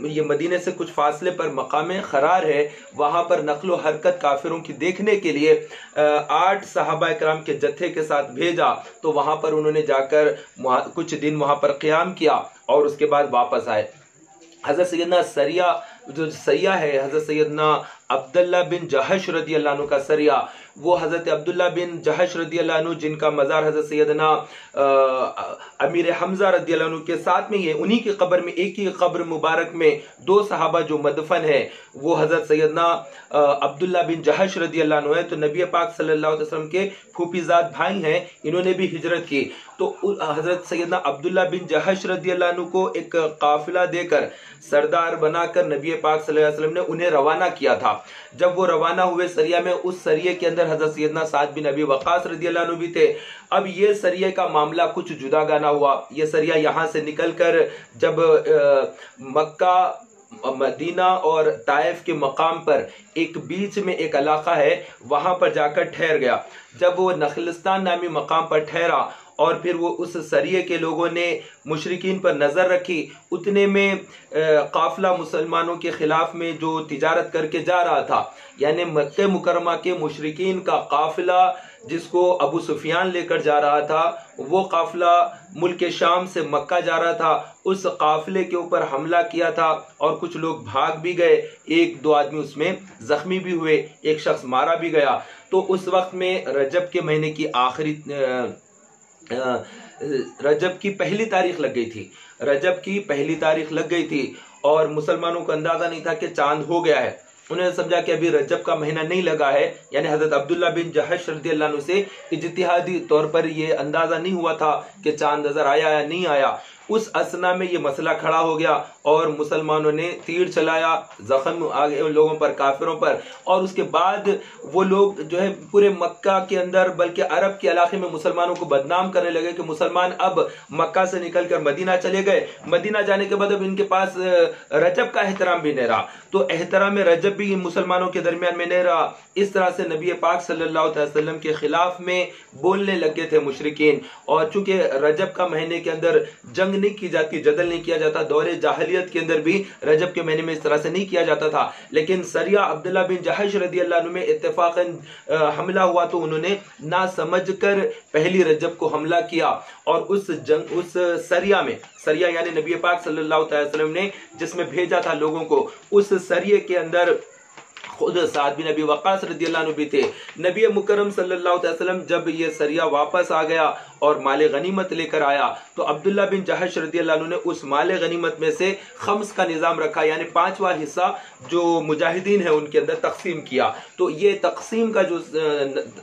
یہ مدینے سے کچھ فاصلے پر مقام خرار ہے، وہاں پر نقل و حرکت کافروں کی دیکھنے کے لیے 8 صحابہ کرام کے جتھے کے ساتھ بھیجا، تو وہاں پر انہوں نے جا کر کچھ دن وہاں پر قیام کیا اور اس کے بعد واپس آئے۔ حضرت سیدنا سریہ جو سریہ ہے، حضرت سیدنا عبداللہ بن جہش رضی اللہ عنہ کا سریہ، وہ حضرت عبداللہ بن جہش رضی اللہ عنہ جن کا مزار حضرت سیدنا امیر حمزہ رضی اللہ عنہ کے ساتھ میں ہے، انہی کی قبر میں، ایک ہی قبر مبارک میں 2 صحابہ جو مدفن ہیں، وہ حضرت سیدنا عبداللہ بن جہش رضی اللہ عنہ ہے، تو نبی پاک صلی اللہ علیہ وسلم کے پھوپھی زاد بھائی ہیں، انہوں نے بھی ہجرت کی۔ تو حضرت سیدنا عبداللہ بن جہش رضی اللہ عنہ کو ایک قافلہ دے کر، سردار بنا کر نبی پاک صلی اللہ علیہ وسلم نے انہیں روانہ کیا تھا۔ جب وہ روانہ ہوئے سریہ میں، اس سریہ کے اندر حضرت سیدنا سعد بن ابی وقاص رضی اللہ عنہ بھی تھے۔ اب یہ سریہ کا معاملہ کچھ جدا گانا ہوا۔ یہ سریہ یہاں سے نکل کر جب مکہ، مدینہ اور طائف کے مقام پر ایک بیچ میں ایک علاقہ ہے، وہاں پر جا کر ٹھہر گیا۔ جب وہ نخلستان نامی مقام پر ٹھہرا اور پھر وہ اس سریے کے لوگوں نے مشرکین پر نظر رکھی، اتنے میں قافلہ مسلمانوں کے خلاف میں جو تجارت کر کے جا رہا تھا، یعنی مکہ مکرمہ کے مشرکین کا قافلہ جس کو ابو سفیان لے کر جا رہا تھا، وہ قافلہ ملک شام سے مکہ جا رہا تھا، اس قافلے کے اوپر حملہ کیا تھا اور کچھ لوگ بھاگ بھی گئے، 1-2 آدمی اس میں زخمی بھی ہوئے، ایک شخص مارا بھی گیا۔ تو اس وقت میں رجب کے مہینے کی رجب کی پہلی تاریخ لگ گئی تھی، رجب کی پہلی تاریخ لگ گئی تھی اور مسلمانوں کو اندازہ نہیں تھا کہ چاند ہو گیا ہے۔ انہوں نے سمجھا کہ ابھی رجب کا مہینہ نہیں لگا ہے، یعنی حضرت عبداللہ بن جہش رضی اللہ عنہ سے اجتہادی طور پر یہ اندازہ نہیں ہوا تھا کہ چاند نظر آیا یا نہیں آیا۔ اس اسنا میں یہ مسئلہ کھڑا ہو گیا اور مسلمانوں نے تیر چلایا، زخم آگے لوگوں پر، کافروں پر، اور اس کے بعد وہ لوگ جو ہے پورے مکہ کے اندر بلکہ عرب کے علاقے میں مسلمانوں کو بدنام کرنے لگے کہ مسلمان اب مکہ سے نکل کر مدینہ چلے گئے، مدینہ جانے کے بعد اب ان کے پاس رجب کا احترام بھی نہیں رہا، تو احترام رجب بھی مسلمانوں کے درمیان میں نہیں رہا۔ اس طرح سے نبی پاک صلی اللہ علیہ وسلم کے خلاف میں بولنے لگے تھے مشرکین، اور چونکہ رجب کا مہینے کے اندر جنگ نہیں کی جاتی، جدل نہیں کیا جاتا، دور جاہلیت کے اندر بھی رجب کے مہینے میں اس طرح سے نہیں کیا جاتا تھا، لیکن سریہ عبداللہ بن جہش رضی اللہ عنہ میں اتفاقاً حملہ ہوا تو انہوں نے نہ سمجھ کر پہلی رجب کو حملہ کیا، اور اس سریہ میں، سریہ یعنی نبی پاک صلی اللہ علیہ وسلم نے جس میں بھیجا تھا لوگوں کو، اس سریہ کے اندر خود سعد بن ابی وقاص رضی اللہ عنہ بھی تھے۔ نبی مکرم صلی اللہ علیہ وسلم جب یہ سریہ واپس آ گیا اور مال غنیمت لے کر آیا تو عبداللہ بن جہش رضی اللہ عنہ نے اس مال غنیمت میں سے خمس کا نظام رکھا، یعنی 5واں حصہ جو مجاہدین ہیں ان کے اندر تقسیم کیا۔ تو یہ تقسیم کا جو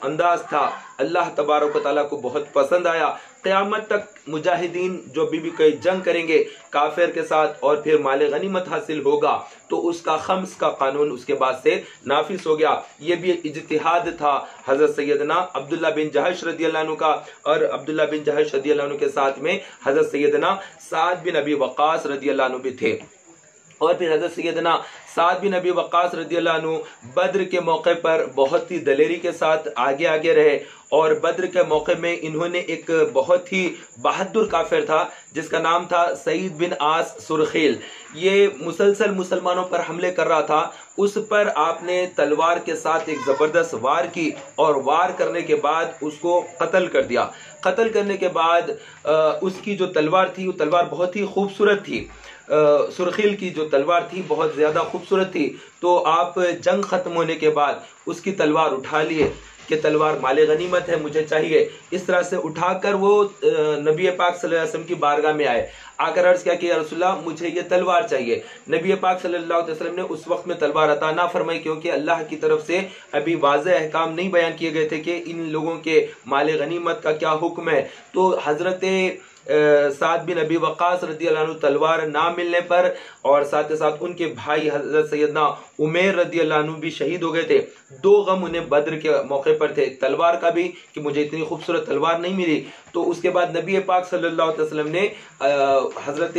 انداز تھا اللہ تبارک و تعالیٰ کو بہت پسند آیا۔ قیامت تک مجاہدین جو بھی کوئی جنگ کریں گے کافر کے ساتھ اور پھر مال غنیمت حاصل ہوگا تو اس کا خمس کا قانون اس کے بعد سے نافذ ہو گیا۔ یہ بھی اجتہاد تھا حضرت سیدنا عبداللہ بن جہش رضی اللہ عنہ کا، اور عبداللہ بن جہش رضی اللہ عنہ کے ساتھ میں حضرت سیدنا سعد بن ابی وقاص رضی اللہ عنہ بھی تھے۔ اور پھر حضرت سیدنا سعد بن ابی وقاص رضی اللہ عنہ بدر کے موقع پر بہت ہی دلیری کے ساتھ آگے آگے رہے، اور بدر کے موقع میں انہوں نے ایک بہت ہی بہادر کافر تھا جس کا نام تھا سعید بن عاص سرخیل، یہ مسلسل مسلمانوں پر حملے کر رہا تھا، اس پر آپ نے تلوار کے ساتھ ایک زبردست وار کی، اور وار کرنے کے بعد اس کو قتل کر دیا۔ قتل کرنے کے بعد اس کی جو تلوار تھی وہ تلوار بہت ہی خوبصورت تھی، سرخیل کی جو تلوار تھی بہت زیادہ خوبصورت تھی، تو آپ جنگ ختم ہونے کے بعد اس کی تلوار اٹھا لیے کہ تلوار مال غنیمت ہے، مجھے چاہیے۔ اس طرح سے اٹھا کر وہ نبی پاک صلی اللہ علیہ وسلم کی بارگاہ میں آئے، آ کر عرض کیا کہ یا رسول اللہ مجھے یہ تلوار چاہیے۔ نبی پاک صلی اللہ علیہ وسلم نے اس وقت میں تلوار عطا نہ فرمائی، کیونکہ اللہ کی طرف سے ابھی واضح احکام نہیں بیان کیے گئے تھے کہ ان لوگوں کے مال غنیمت کا کیا حکم ہے۔ تو حضرت سعد بن ابی وقاص رضی اللہ عنہ تلوار نہ ملنے پر، اور ساتھ ساتھ ان کے بھائی حضرت سیدنا عمیر رضی اللہ عنہ بھی شہید ہو گئے تھے، 2 غم انہیں بدر کے موقع پر تھے، تلوار کا بھی کہ مجھے اتنی خوبصورت تلوار نہیں ملی۔ تو اس کے بعد نبی پاک صلی اللہ علیہ وسلم نے حضرت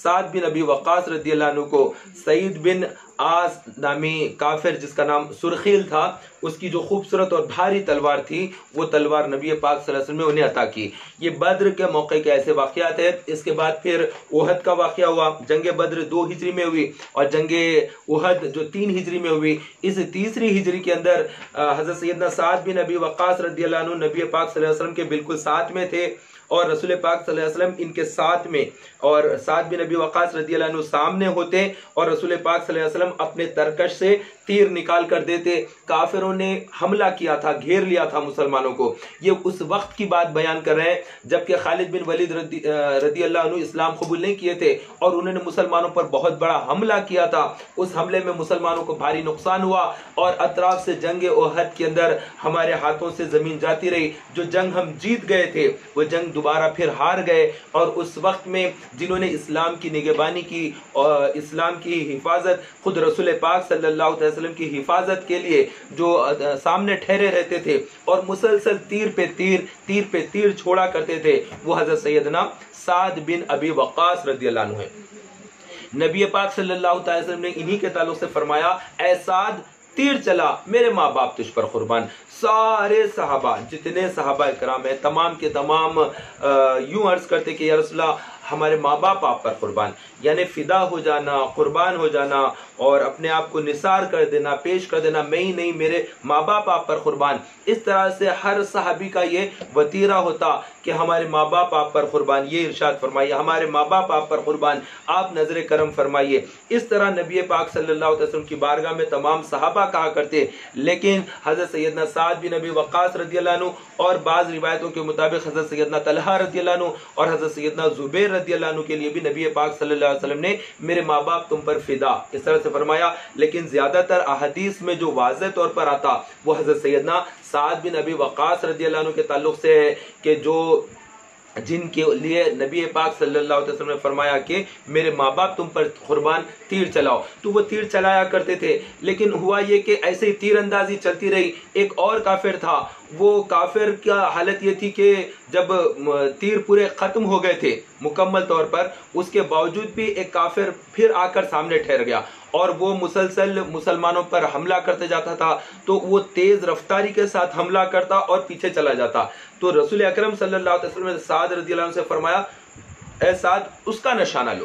سعد بن ابی وقاص رضی اللہ عنہ کو سعید بن آس نامی کافر جس کا نام سرخیل تھا، اس کی جو خوبصورت اور بھاری تلوار تھی وہ تلوار نبی پاک صلی اللہ علیہ وسلم نے انہیں عطا کی۔ یہ بدر کے موقع کے ایسے واقعات ہیں۔ اس کے بعد پھر احد کا واقعہ ہوا۔ جنگ بدر 2 ہجری میں ہوئی اور جنگ احد جو 3 ہجری میں ہوئی۔ اس تیسری ہجری کے اندر حضرت سیدنا سعد بن ابی وقاص رضی اللہ عنہ نبی پاک صلی اللہ علیہ وسلم کے بالکل ساتھ میں تھے اور رسول پاک صلی اللہ علیہ وسلم ان کے ساتھ میں، اور سعد بن ابی وقاص رضی اللہ عنہ سامنے ہوتے اور رسول پاک صلی اللہ علیہ وسلم اپنے ترکش سے تیر نکال کر دیتے۔ کافروں نے حملہ کیا تھا، گھیر لیا تھا مسلمانوں کو۔ یہ اس وقت کی بات بیان کر رہے ہیں جبکہ خالد بن ولید رضی اللہ عنہ اسلام قبول نہیں کیے تھے اور انہوں نے مسلمانوں پر بہت بڑا حملہ کیا تھا۔ اس حملے میں مسلمانوں کو بھاری نقصان ہوا اور اطراف سے جنگ احد کے اندر ہمارے ہاتھوں سے زمین جاتی رہی۔ جو جنگ ہم جیت گئے تھے وہ جنگ دوبارہ پھر ہار گئے، اور اس وقت میں جنہوں نے اسلام کی نگہبانی کی اور اسلام کی حفاظت، خود رسول پاک صلی اللہ علیہ وسلم کی حفاظت کے لیے جو سامنے ٹھہرے رہتے تھے اور مسلسل تیر پہ تیر چھوڑا کرتے تھے، وہ حضرت سیدنا سعد بن ابی وقاص رضی اللہ عنہ ہے۔ نبی پاک صلی اللہ علیہ وسلم نے انہی کے تعلق سے فرمایا، اے سعد تیر چلا، میرے ماں باپ تجھ پر قربان۔ سارے صحابہ، جتنے صحابہ کرام ہیں، تمام کے تمام یوں عرض کرتے کہ یا رسول اللہ ہمارے ماں باپ آپ پر قربان، یعنی فدا ہو جانا، قربان ہو جانا اور اپنے آپ کو نثار کر دینا، پیش کر دینا، میں ہی نہیں میرے ماں باپ آپ پر قربان۔ اس طرح سے ہر صحابی کا یہ وتیرہ ہوتا کہ ہمارے ماں باپ آپ پر قربان، یہ ارشاد فرمائیے ہمارے ماں باپ آپ پر قربان، آپ نظر کرم فرمائیے۔ اس طرح نبی پاک صلی اللہ علیہ وسلم کی بارگاہ میں تمام صحابہ کہا کرتے، لیکن حضرت سیدنا سعد بن ابی وقاص رضی اللہ عنہ اور بعض روایتوں کے مطابق حضرت سیدنا طلحہ رضی اللہ عنہ اور حضرت سیدنا زبیر رضی اللہ عنہ کے لیے بھی نبی پاک صلی اللہ علیہ وسلم نے میرے ماں باپ تم پر فدا اس طرح سے فرمایا۔ لیکن زیادہ تر احادیث میں جو واضح طور پر آتا وہ حضرت سیدنا سعد بن ابی وقاص رضی اللہ عنہ کے تعلق سے ہے کہ جن کے لیے نبی پاک صلی اللہ علیہ وسلم نے فرمایا کہ میرے ماں باپ تم پر قربان، تیر چلاؤ، تو وہ تیر چلایا کرتے تھے۔ لیکن ہوا یہ کہ ایسے ہی تیر اندازی چلتی رہی۔ ایک اور کافر تھا، وہ کافر کا حالت یہ تھی کہ جب تیر پورے ختم ہو گئے تھے مکمل طور پر، اس کے باوجود بھی ایک کافر پھر آ کر سامنے ٹھہر گیا اور وہ مسلسل مسلمانوں پر حملہ کرتے جاتا تھا، تو وہ تیز رفتاری کے ساتھ حملہ کرتا اور پیچھے چلا جاتا۔ تو رسول اکرم صلی اللہ علیہ وسلم نے سعد رضی اللہ عنہ سے فرمایا، اے سعد اس کا نشانہ لو،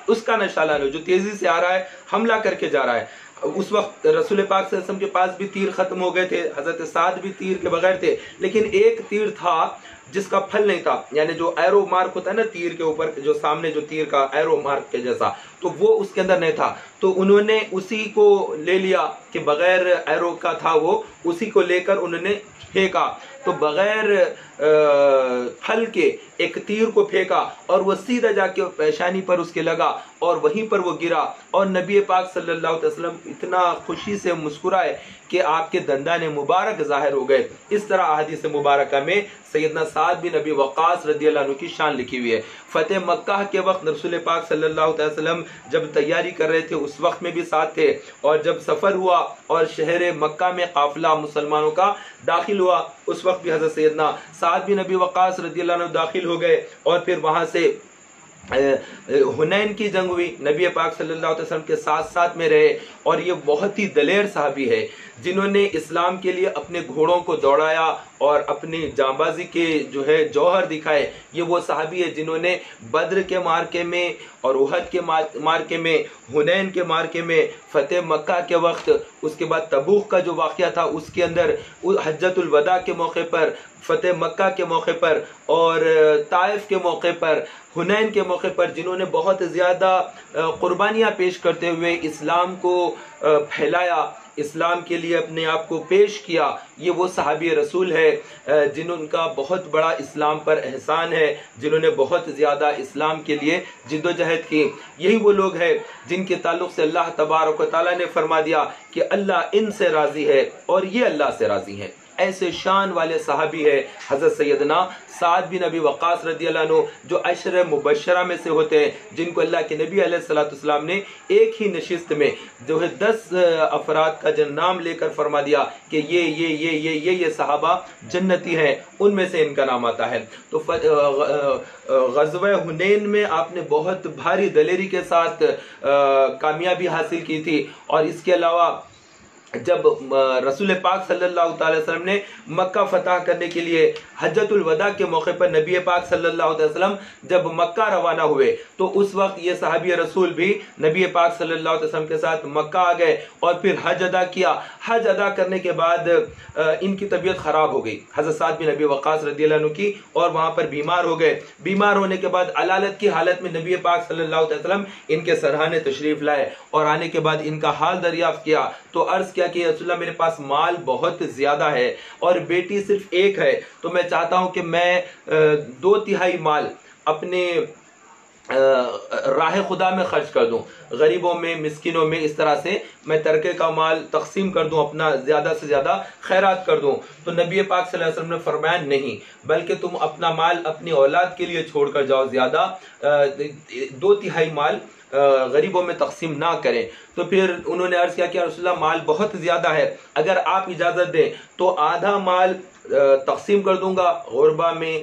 اس کا نشانہ لو جو تیزی سے آ رہا ہے، حملہ کر کے جا رہا ہے۔ اس وقت رسول پاک صلی اللہ علیہ وسلم کے پاس بھی تیر ختم ہو گئے تھے، حضرت سعد بھی تیر کے بغیر تھے، لیکن ایک تیر تھا جس کا پھل نہیں تھا، یعنی جو ایرو مارک ہوتا ہے نا تیر کے اوپر، جو سامنے جو تیر کا ایرو مارک کے جیسا، تو وہ اس کے اندر نہیں تھا۔ تو انہوں نے اسی کو لے لیا کہ بغیر ایرو کا تھا، وہ اسی کو لے کر انہوں نے پھینکا، تو بغیر پھل کے ایک تیر کو پھینکا اور وہ سیدھا جا کے پیشانی پر اس کے لگا اور وہیں پر وہ گرا، اور نبی پاک صلی اللہ علیہ وسلم اتنا خوشی سے مسکرائے کہ آپ کے دندان مبارک ظاہر ہو گئے۔ اس طرح احادیث مبارکہ میں سیدنا سعد بن ابی وقاص رضی اللہ عنہ کی شان لکھی ہوئی ہے۔ فتح مکہ کے وقت رسول پاک صلی اللہ علیہ وسلم جب تیاری کر رہے تھے اس وقت میں بھی ساتھ تھے، اور جب سفر ہوا اور شہر مکہ میں قافلہ مسلمانوں کا داخل ہوا اس وقت بھی حضرت سیدنا سعد بن ابی وقاص رضی اللہ عنہ داخل ہو گئے، اور پھر وہاں سے حنین کی جنگ ہوئی، نبی پاک صلی اللہ علیہ وسلم کے ساتھ ساتھ میں رہے، اور یہ بہت ہی دلیر صحابی ہے جنہوں نے اسلام کے لیے اپنے گھوڑوں کو دوڑایا اور اپنی جانبازی کے جو ہے جوہر دکھائے۔ یہ وہ صحابی ہے جنہوں نے بدر کے مارکے میں اور احد کے مارکے میں، حنین کے مارکے میں، فتح مکہ کے وقت، اس کے بعد تبوک کا جو واقعہ تھا اس کے اندر، حجۃ الوداع کے موقع پر، فتح مکہ کے موقع پر اور طائف کے موقع پر، حنین کے موقع پر، جنہوں نے بہت زیادہ قربانیاں پیش کرتے ہوئے اسلام کو پھیلایا، اسلام کے لیے اپنے آپ کو پیش کیا، یہ وہ صحابی رسول ہے جنہوں کا بہت بڑا اسلام پر احسان ہے، جنہوں نے بہت زیادہ اسلام کے لیے جد و جہد کی۔ یہی وہ لوگ ہیں جن کے تعلق سے اللہ تبارک و تعالیٰ نے فرما دیا کہ اللہ ان سے راضی ہے اور یہ اللہ سے راضی ہے۔ ایسے شان والے صحابی ہے حضرت سیدنا سعد بن ابی وقاص رضی اللہ عنہ، جو عشر مبشرہ میں سے ہوتے ہیں، جن کو اللہ کے نبی علیہ السلام نے ایک ہی نشست میں جو ہے 10 افراد کا نام لے کر فرما دیا کہ یہ صحابہ جنتی ہیں، ان میں سے ان کا نام آتا ہے۔ تو غزوہ حنین میں آپ نے بہت بھاری دلیری کے ساتھ کامیابی حاصل کی تھی، اور اس کے علاوہ جب رسول پاک صلی اللہ تعالی وسلم نے مکہ فتح کرنے کے لیے حجۃ الوداع کے موقع پر نبی پاک صلی اللہ علیہ وسلم جب مکہ روانہ ہوئے، تو اس وقت یہ صحابی رسول بھی نبی پاک صلی اللہ علیہ وسلم کے ساتھ مکہ آ گئے اور پھر حج ادا کیا۔ حج ادا کرنے کے بعد ان کی طبیعت خراب ہو گئی، حضرت سعد بن ابی وقاص رضی اللہ عنہ کی، اور وہاں پر بیمار ہو گئے۔ بیمار ہونے کے بعد علالت کی حالت میں نبی پاک صلی اللہ علیہ وسلم ان کے سرحانے تشریف لائے، اور آنے کے بعد ان کا حال دریافت کیا تو عرض کیا کہ رسول اللہ میرے پاس مال بہت زیادہ ہے اور بیٹی صرف ایک ہے، تو میں چاہتا ہوں کہ میں 2/3 مال اپنے راہ خدا میں خرچ کر دوں، غریبوں میں، مسکینوں میں، اس طرح سے میں ترکے کا مال تقسیم کر دوں، اپنا زیادہ سے زیادہ خیرات کر دوں۔ تو نبی پاک صلی اللہ علیہ وسلم نے فرمایا نہیں، بلکہ تم اپنا مال اپنی اولاد کے لیے چھوڑ کر جاؤ، زیادہ 2/3 مال غریبوں میں تقسیم نہ کریں۔ تو پھر انہوں نے عرض کیا کہ رسول اللہ مال بہت زیادہ ہے، اگر آپ اجازت دیں تو آدھا مال تقسیم کر دوں گا غربا میں،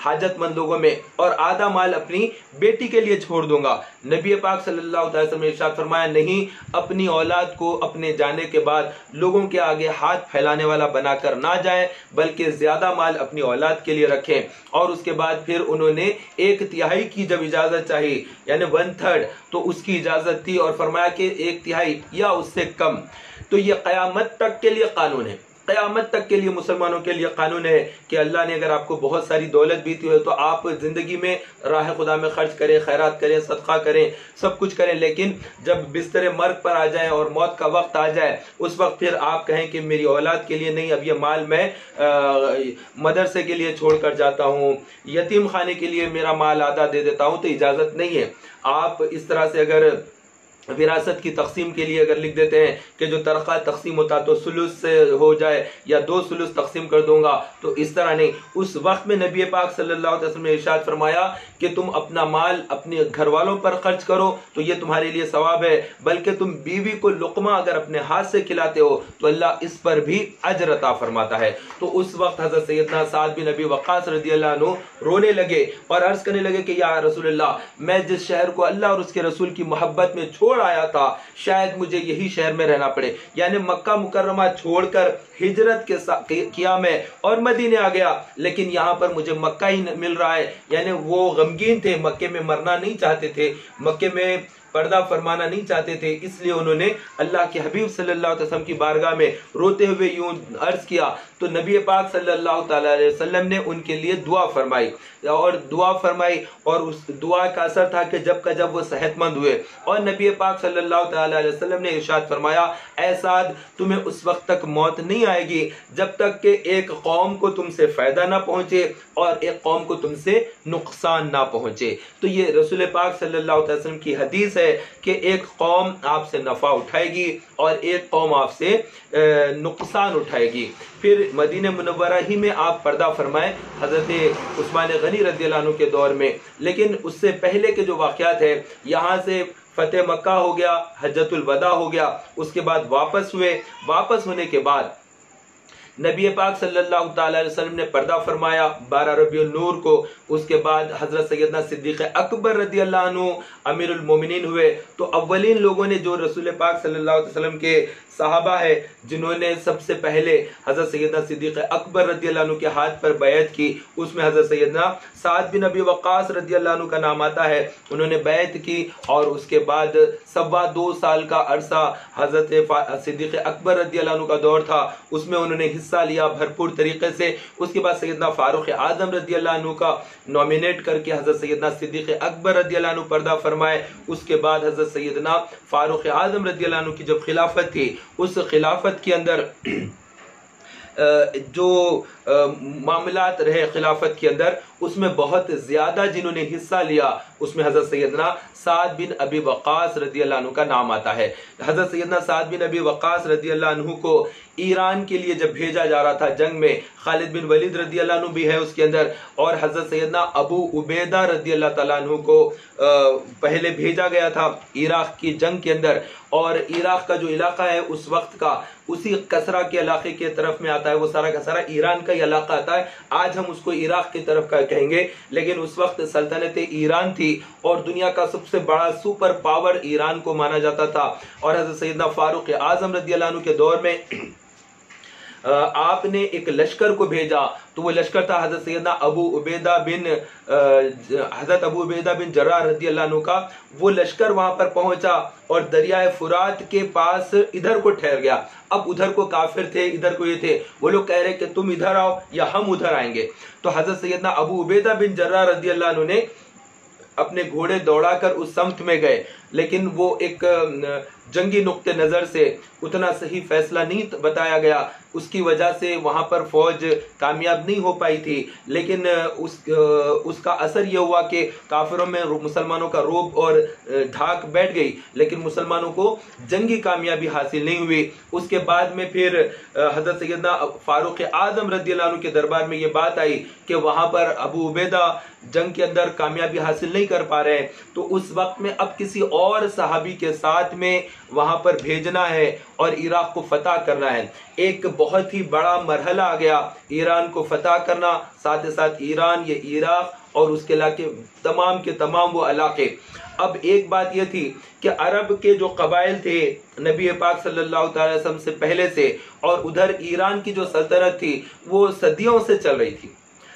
حاجت مند لوگوں میں، اور آدھا مال اپنی بیٹی کے لیے چھوڑ دوں گا۔ نبی پاک صلی اللہ علیہ وسلم نے ارشاد فرمایا نہیں، اپنی اولاد کو اپنے جانے کے بعد لوگوں کے آگے ہاتھ پھیلانے والا بنا کر نہ جائیں، بلکہ زیادہ مال اپنی اولاد کے لیے رکھیں۔ اور اس کے بعد پھر انہوں نے 1/3 کی جب اجازت چاہی، یعنی 1/3، تو اس کی اجازت تھی، اور فرمایا کہ 1/3 یا اس سے کم۔ تو یہ قیامت تک کے لیے قانون ہے، قیامت تک کے لیے مسلمانوں کے لیے قانون ہے کہ اللہ نے اگر آپ کو بہت ساری دولت بھی دی ہے تو آپ زندگی میں راہ خدا میں خرچ کریں، خیرات کریں، صدقہ کریں، سب کچھ کریں، لیکن جب بستر مرگ پر آ جائیں اور موت کا وقت آ جائے، اس وقت پھر آپ کہیں کہ میری اولاد کے لیے نہیں، اب یہ مال میں مدرسے کے لیے چھوڑ کر جاتا ہوں، یتیم خانے کے لیے میرا مال آدھا دے دیتا ہوں، تو اجازت نہیں ہے۔ آپ اس طرح سے اگر وراثت کی تقسیم کے لیے اگر لکھ دیتے ہیں کہ جو ترقہ تقسیم ہوتا تو ثلث سے ہو جائے یا 2 ثلث تقسیم کر دوں گا، تو اس طرح نہیں۔ اس وقت میں نبی پاک صلی اللہ علیہ وسلم نے ارشاد فرمایا کہ تم اپنا مال اپنے گھر والوں پر خرچ کرو تو یہ تمہارے لیے ثواب ہے، بلکہ تم بیوی کو لقمہ اگر اپنے ہاتھ سے کھلاتے ہو تو اللہ اس پر بھی اجر عطا فرماتا ہے۔ تو اس وقت حضرت سیدنا سعد بن ابی وقاص رضی اللہ عنہ رونے لگے اور عرض کرنے لگے کہ یا رسول اللہ، میں جس شہر کو اللہ اور اس کے رسول کی محبت میں چھوڑ آیا تھا، شاید مجھے یہی شہر میں رہنا پڑے، یعنی مکہ مکرمہ چھوڑ کر ہجرت کیا میں اور مدینے آ گیا، لیکن یہاں پر مجھے مکہ ہی مل رہا ہے۔ یعنی وہ غمگین تھے، مکے میں مرنا نہیں چاہتے تھے، مکے میں پردہ فرمانا نہیں چاہتے تھے، اس لیے انہوں نے اللہ کے حبیب صلی اللہ علیہ وسلم کی بارگاہ میں روتے ہوئے یوں عرض کیا، تو نبی پاک صلی اللہ تعالی علیہ وسلم نے ان کے لیے دعا فرمائی، اور اس دعا کا اثر تھا کہ جب وہ صحت مند ہوئے، اور نبی پاک صلی اللہ تعالی علیہ وسلم نے ارشاد فرمایا اے سعد، تمہیں اس وقت تک موت نہیں آئے گی جب تک کہ ایک قوم کو تم سے فائدہ نہ پہنچے اور ایک قوم کو تم سے نقصان نہ پہنچے۔ تو یہ رسول پاک صلی اللہ علیہ وسلم کی حدیث ہے کہ ایک قوم آپ سے نفع اٹھائے گی اور ایک قوم آپ سے نقصان اٹھائے گی۔ پھر مدینہ منورہ ہی میں آپ پردہ فرمائے حضرت عثمان غنی رضی اللہ عنہ کے دور میں، لیکن اس سے پہلے کے جو واقعات ہیں، یہاں سے فتح مکہ ہو گیا، حجۃ الوداع ہو گیا، اس کے بعد واپس ہوئے، واپس ہونے کے بعد نبی پاک صلی اللہ تعالی علیہ وسلم نے پردہ فرمایا 12 ربیع النور کو۔ اس کے بعد حضرت سیدنا صدیق اکبر رضی اللہ عنہ امیر المومنین ہوئے۔ تو اولین لوگوں نے جو رسول پاک صلی اللہ علیہ وسلم کے صحابہ ہے جنہوں نے سب سے پہلے حضرت سیدنا صدیق اکبر رضی اللہ عنہ کے ہاتھ پر بیعت کی، اس میں حضرت سیدنا سعد بن ابی وقاص رضی اللہ عنہ کا نام آتا ہے۔ انہوں نے بیعت کی اور اس کے بعد 2.25 سال کا عرصہ حضرت صدیق اکبر رضی اللہ عنہ کا دور تھا، اس میں انہوں نے حصہ لیا بھرپور طریقے سے۔ اس کے بعد سیدنا فاروق اعظم رضی اللہ عنہ کا نومینیٹ کر کے حضرت سیدنا صدیق اکبر رضی اللہ عنہ پردہ فرمائے۔ اس کے بعد حضرت سیدنا فاروق اعظم رضی اللہ عنہ کی جب خلافت تھی، اس خلافت کے اندر جو معاملات رہے خلافت کے اندر، اس میں بہت زیادہ جنہوں نے حصہ لیا اس میں حضرت سیدنا سعد بن ابی وقاص رضی اللہ عنہ کا نام آتا ہے۔ حضرت سیدنا سعد بن ابی وقاص رضی اللہ عنہ کو ایران کے لیے جب بھیجا جا رہا تھا جنگ میں، خالد بن ولید رضی اللہ عنہ بھی ہے اس کے اندر، اور حضرت سیدنا ابو عبیدہ رضی اللہ تعالیٰ عنہ کو پہلے بھیجا گیا تھا عراق کی جنگ کے اندر، اور عراق کا جو علاقہ ہے اس وقت کا اسی کسرا کے علاقے کے طرف میں آتا ہے، وہ سارا کا سارا ایران کا ہی علاقہ آتا ہے۔ آج ہم اس کو عراق کی طرف کا کہیں گے، لیکن اس وقت سلطنت ایران تھی اور دنیا کا سب سے بڑا سپر پاور ایران کو مانا جاتا تھا۔ اور حضرت سیدنا فاروق اعظم رضی اللہ عنہ کے دور میں آپ نے ایک لشکر کو بھیجا، تو وہ لشکر تھا حضرت سیدنا ابو عبیدہ بن جراح رضی اللہ عنہ کا۔ وہ لشکر وہاں پر پہنچا اور دریائے فرات کے پاس ادھر کو ٹھہر گیا۔ اب ادھر کو کافر تھے، ادھر کو یہ تھے، وہ لوگ کہہ رہے کہ تم ادھر آؤ یا ہم ادھر آئیں گے۔ تو حضرت سیدنا ابو عبیدہ بن جراح رضی اللہ عنہ نے اپنے گھوڑے دوڑا کر اس سمت میں گئے، لیکن وہ ایک جنگی نقطہ نظر سے اتنا صحیح فیصلہ نہیں بتایا گیا، اس کی وجہ سے وہاں پر فوج کامیاب نہیں ہو پائی تھی۔ لیکن اس کا اثر یہ ہوا کہ کافروں میں مسلمانوں کا رعب اور دھاک بیٹھ گئی، لیکن مسلمانوں کو جنگی کامیابی حاصل نہیں ہوئی۔ اس کے بعد میں پھر حضرت سیدنا فاروق اعظم رضی اللہ عنہ کے دربار میں یہ بات آئی کہ وہاں پر ابو عبیدہ جنگ کے اندر کامیابی حاصل نہیں کر پا رہے ہیں، تو اس وقت میں اب کسی اور صحابی کے ساتھ میں وہاں پر بھیجنا ہے اور عراق کو فتح کرنا ہے۔ ایک بہت ہی بڑا مرحلہ آ گیا ایران کو فتح کرنا، ساتھ ساتھ ایران، یہ عراق اور اس کے علاقے تمام کے تمام وہ علاقے۔ اب ایک بات یہ تھی کہ عرب کے جو قبائل تھے نبی پاک صلی اللہ تعالی وسلم سے پہلے سے، اور ادھر ایران کی جو سلطنت تھی وہ صدیوں سے چل رہی تھی،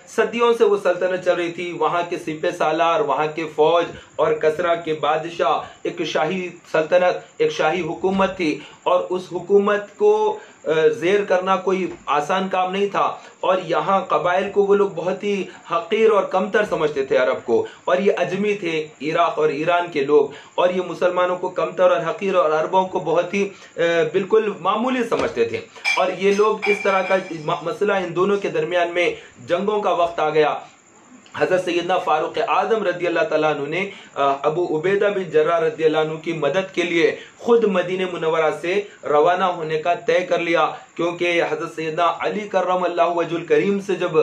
صدیوں سے وہ سلطنت چل رہی تھی۔ وہاں کے سپہ سالار، وہاں کے فوج اور کسرا کے بادشاہ، ایک شاہی سلطنت، ایک شاہی حکومت تھی، اور اس حکومت کو زیر کرنا کوئی آسان کام نہیں تھا۔ اور یہاں قبائل کو وہ لوگ بہت ہی حقیر اور کمتر سمجھتے تھے عرب کو، اور یہ اجمی تھے عراق اور ایران کے لوگ، اور یہ مسلمانوں کو کمتر اور حقیر اور عربوں کو بہت ہی بالکل معمولی سمجھتے تھے۔ اور یہ لوگ اس طرح کا مسئلہ ان دونوں کے درمیان میں جنگوں کا وقت آ گیا۔ حضرت سیدنا فاروق اعظم رضی اللہ تعالیٰ عنہ نے ابو عبیدہ بن جراح رضی اللہ عنہ کی مدد کے لیے خود مدینہ منورہ سے روانہ ہونے کا طے کر لیا، کیونکہ حضرت سیدنا علی کرم اللہ وجہ الکریم سے جب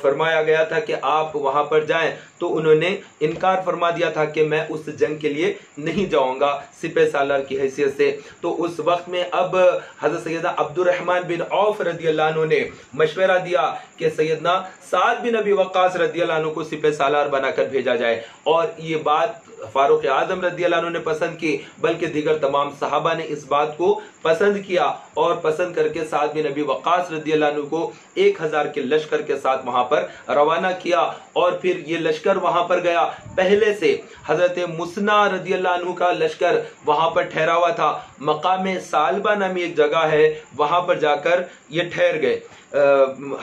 فرمایا گیا تھا کہ آپ وہاں پر جائیں تو انہوں نے انکار فرما دیا تھا کہ میں اس جنگ کے لیے نہیں جاؤں گا سپہ سالار کی حیثیت سے۔ تو اس وقت میں اب حضرت سیدنا عبد الرحمن بن عوف رضی اللہ عنہ نے مشورہ دیا کہ سیدنا سعد بن ابی وقاص رضی اللہ عنہ کو سپہ سالار بنا کر بھیجا جائے، اور یہ بات فاروق اعظم رضی اللہ عنہ نے پسند کی، بلکہ دیگر تمام صحابہ نے اس بات کو پسند کیا، اور پسند کر کے سعد بن ابی وقاص رضی اللہ عنہ کو 1000 کے لشکر کے ساتھ وہاں پر روانہ کیا۔ اور پھر یہ لشکر وہاں پر گیا، پہلے سے حضرت مسنا رضی اللہ عنہ کا لشکر وہاں پر ٹھہرا ہوا تھا، مقام سالبہ نامی ایک جگہ ہے، وہاں پر جا کر یہ ٹھہر گئے۔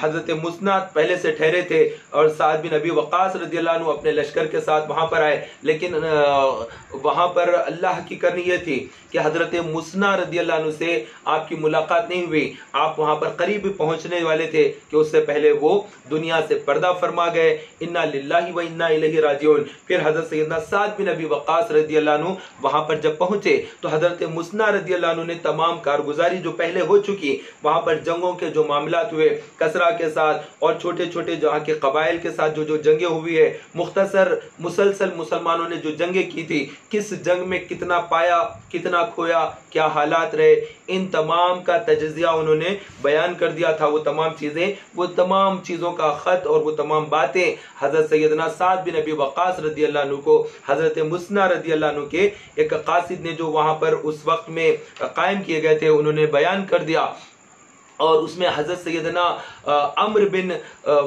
حضرت مسنا پہلے سے ٹھہرے تھے، اور سعد بن ابی وقاص رضی اللہ عنہ اپنے لشکر کے ساتھ وہاں پر آئے، لیکن وہاں پر اللہ کی کرنی یہ تھی کہ حضرت مسنا رضی اللہ عنہ سے آپ کی ملاقات نہیں ہوئی۔ آپ وہاں پر قریب پہنچنے والے تھے کہ اس سے پہلے وہ دنیا سے پردہ فرما گئے۔ انا للہ و انا الیہ راجعون۔ پھر حضرت سیدنا سعد بن ابی وقاص رضی اللہ عنہ وہاں پر جب پہنچے تو حضرت مسنا رضی اللہ عنہ نے تمام کارگزاری جو پہلے ہو چکی، وہاں پر جنگوں کے جو معاملات ہوئے کسرا کے ساتھ اور چھوٹے چھوٹے جہاں کے قبائل کے ساتھ جو جنگیں ہوئی ہے، مختصر مسلسل مسلمانوں نے جو جنگیں کی تھی، کس جنگ میں کتنا پایا، کتنا کھویا، کیا حالات رہے، ان تمام کا تجزیہ انہوں نے بیان کر دیا تھا۔ وہ تمام چیزوں کا خط اور وہ تمام باتیں حضرت سیدنا سعد بن ابی وقاص رضی اللہ عنہ کو حضرت مسنا رضی اللہ عنہ کے ایک قاصد نے جو وہاں پر اس وقت میں قائم کیے گئے تھے انہوں نے بیان کر دیا۔ اور اس میں حضرت سیدنا عمر بن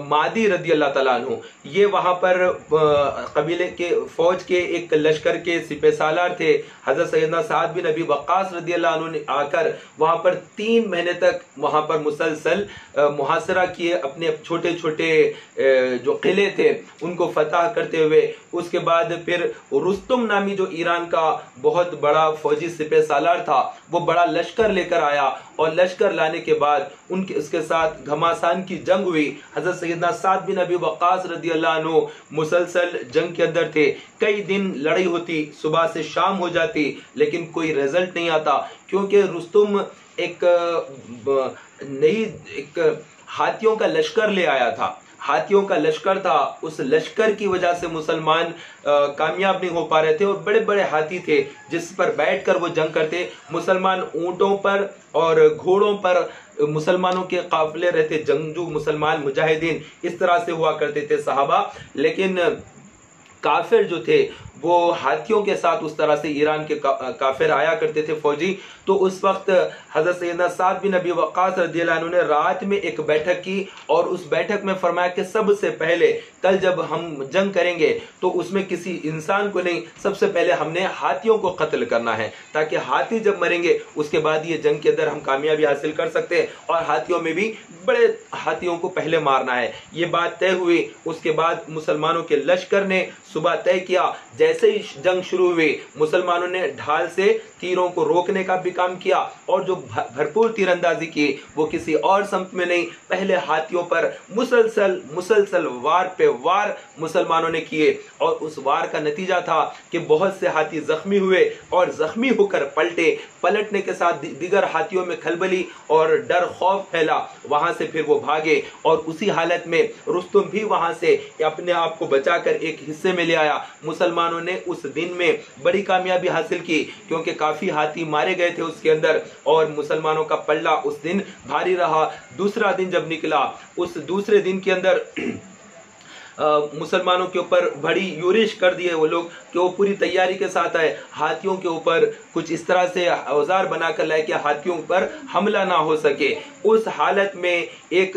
مادی رضی اللہ تعالیٰ عنہ یہ وہاں پر قبیلے کے فوج کے ایک لشکر کے سپہ سالار تھے۔ حضرت سیدنا سعد بن ابی وقاص رضی اللہ عنہ نے آ کر وہاں پر 3 مہینے تک وہاں پر مسلسل محاصرہ کیے، اپنے چھوٹے چھوٹے جو قلعے تھے ان کو فتح کرتے ہوئے۔ اس کے بعد پھر رستم نامی جو ایران کا بہت بڑا فوجی سپہ سالار تھا وہ بڑا لشکر لے کر آیا، اور لشکر لانے کے بعد بعد اس کے ساتھ گھماسان کی جنگ ہوئی. حضرت سیدنا سعد بن ابی وقاص رضی اللہ عنہ مسلسل جنگ کے اندر تھے. کئی دن لڑائی ہوتی، صبح سے شام ہو جاتی، لیکن کوئی رزلٹ نہیں آتا، کیونکہ رستم ایک ہاتھیوں کا لشکر لے آیا تھا. ہاتھیوں کا لشکر تھا، اس لشکر کی وجہ سے مسلمان کامیاب نہیں ہو پا رہے تھے، اور بڑے بڑے ہاتھی تھے جس پر بیٹھ کر وہ جنگ کرتے. مسلمان اونٹوں پر اور گھوڑوں پر مسلمانوں کے قافلے رہتے، جنگجو مسلمان مجاہدین اس طرح سے ہوا کرتے تھے صحابہ. لیکن کافر جو تھے وہ ہاتھیوں کے ساتھ اس طرح سے ایران کے کافر آیا کرتے تھے فوجی. تو اس وقت حضرت سیدنا سعد بن ابی وقاص رضی اللہ عنہ نے رات میں ایک بیٹھک کی، اور اس بیٹھک میں فرمایا کہ سب سے پہلے کل جب ہم جنگ کریں گے تو اس میں کسی انسان کو نہیں، سب سے پہلے ہم نے ہاتھیوں کو قتل کرنا ہے، تاکہ ہاتھی جب مریں گے اس کے بعد یہ جنگ کے اندر ہم کامیابی حاصل کر سکتے ہیں، اور ہاتھیوں میں بھی بڑے ہاتھیوں کو پہلے مارنا ہے. یہ بات طے ہوئی. اس کے بعد مسلمانوں کے لشکر نے صبح طے کیا، جیسے ہی جنگ شروع ہوئی مسلمانوں نے ڈھال سے تیروں کو روکنے کا بھی کام کیا، اور جو بھرپور تیر اندازی کی وہ کسی اور سمت میں نہیں، پہلے ہاتھیوں پر مسلسل وار پہ وار مسلمانوں نے کیے. اور اس وار کا نتیجہ تھا کہ بہت سے ہاتھی زخمی ہوئے، اور زخمی ہو کر پلٹنے کے ساتھ دیگر ہاتھیوں میں کھلبلی اور ڈر خوف پھیلا. وہاں سے پھر وہ بھاگے، اور اسی حالت میں رستم بھی وہاں سے اپنے آپ کو بچا کر ایک حصے میں لے آیا. مسلمانوں نے اس دن میں بڑی کامیابی حاصل کی، کیونکہ کافی ہاتھی مارے گئے تھے اس کے اندر، اور مسلمانوں کا پلہ اس دن بھاری رہا. دوسرا دن جب نکلا، اس دوسرے دن کے اندر مسلمانوں کے اوپر بڑی یورش کر دیے وہ لوگ کہ وہ پوری تیاری کے ساتھ آئے. ہاتھیوں کے اوپر کچھ اس طرح سے اوزار بنا کر لائے کہ ہاتھیوں پر حملہ نہ ہو سکے. اس حالت میں ایک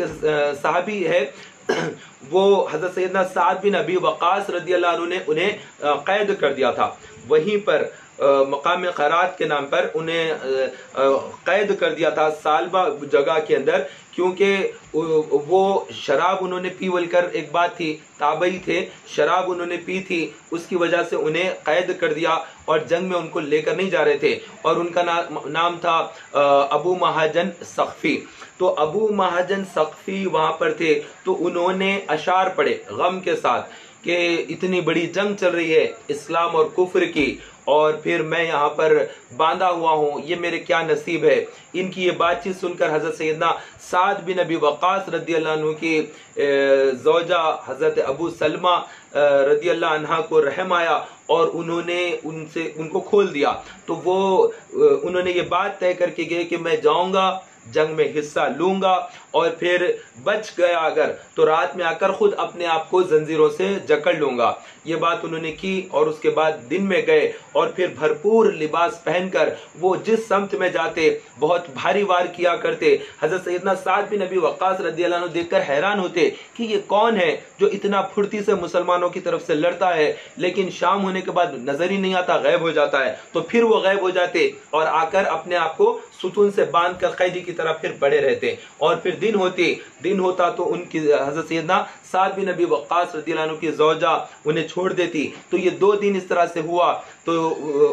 صحابی ہے، وہ حضرت سیدنا سعد بن ابی وقاص رضی اللہ عنہ نے انہیں قید کر دیا تھا. وہیں پر مقام قرات کے نام پر انہیں قید کر دیا تھا سالبہ جگہ کے اندر، کیونکہ وہ شراب انہوں نے پی ول کر، ایک بات تھی تابعی تھے، شراب انہوں نے پی تھی، اس کی وجہ سے انہیں قید کر دیا، اور جنگ میں ان کو لے کر نہیں جا رہے تھے. اور ان کا نام تھا ابو مہاجن ثقفی. تو ابو مہاجن ثقفی وہاں پر تھے، تو انہوں نے اشعار پڑھے غم کے ساتھ کہ اتنی بڑی جنگ چل رہی ہے اسلام اور کفر کی، اور پھر میں یہاں پر باندھا ہوا ہوں، یہ میرے کیا نصیب ہے. ان کی یہ بات چیت سن کر حضرت سیدنا سعد بن ابی وقاص رضی اللہ عنہ کی زوجہ حضرت ابو سلمہ رضی اللہ عنہ کو رحم آیا، اور انہوں نے ان کو کھول دیا. تو انہوں نے یہ بات طے کر کے گئے کہ میں جاؤں گا، جنگ میں حصہ لوں گا، اور پھر بچ گیا اگر تو رات میں آ کر خود اپنے آپ کو زنجیروں سے جکڑ لوں گا. یہ بات انہوں نے کی، اور اس کے بعد دن میں گئے، اور پھر بھرپور لباس پہن کر وہ جس سمت میں جاتے بہت بھاری وار کیا کرتے. حضرت سیدنا سعد بن ابی وقاص رضی اللہ عنہ دیکھ کر حیران ہوتے کہ یہ کون ہے جو اتنا پھرتی سے مسلمانوں کی طرف سے لڑتا ہے، لیکن شام ہونے کے بعد نظر ہی نہیں آتا، غائب ہو جاتا ہے. تو پھر وہ غائب ہو جاتے، اور آ کر اپنے آپ کو ستون سے باندھ کر قیدی کی طرح پھر پڑے رہتے. اور پھر دن ہوتا تو ان کی حضرت سیدنا سعد بن ابی وقاص رضی اللہ عنہ کی زوجہ انہیں چھوڑ دیتی. تو یہ 2 دن اس طرح سے ہوا. تو